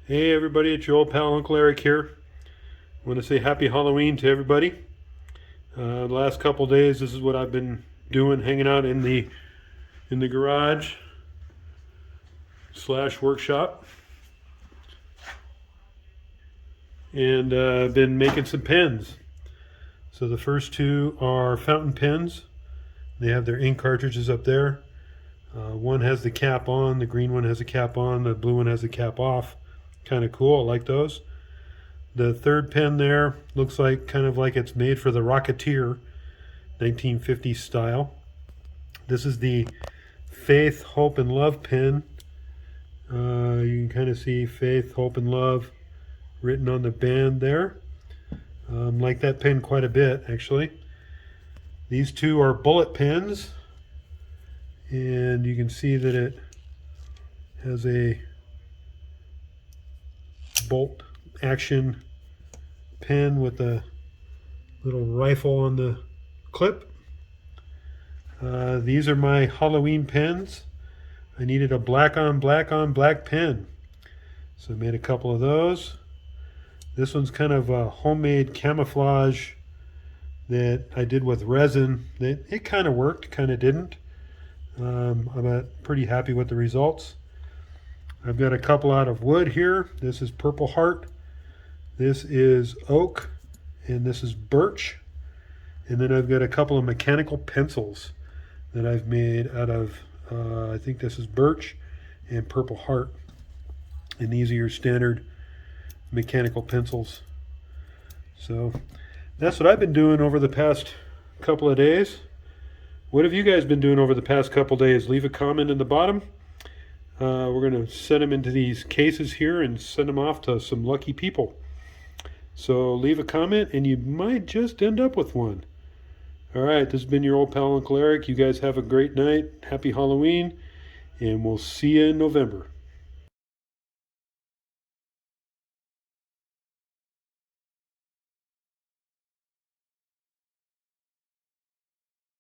Hey everybody, it's your old pal Uncle Eric here. I want to say happy Halloween to everybody. The last couple days, this is what I've been doing, hanging out in the garage slash workshop, and I've been making some pens. So the first two are fountain pens. They have their ink cartridges up there. One has the cap on, the green one has a cap on, the blue one has a cap off. Kind of cool, I like those. The third pen there looks like kind of like it's made for the Rocketeer, 1950s style. This is the Faith, Hope, and Love pen. You can kind of see Faith, Hope, and Love written on the band there. Like that pen quite a bit, actually. These two are bullet pens, and you can see that it has a bolt action pen with a little rifle on the clip. These are my Halloween pens. I needed a black on black pen, so I made a couple of those. This one's kind of a homemade camouflage that I did with resin. It kind of worked, kind of didn't. I'm pretty happy with the results. I've got a couple out of wood here. This is Purple Heart, this is oak, and this is birch. And then I've got a couple of mechanical pencils that I've made out of, I think this is birch and Purple Heart. And these are your standard mechanical pencils. So that's what I've been doing over the past couple of days. What have you guys been doing over the past couple of days? Leave a comment in the bottom. We're going to set them into these cases here and send them off to some lucky people. So leave a comment and you might just end up with one. All right, this has been your old pal Uncle Eric. You guys have a great night. Happy Halloween, and we'll see you in November.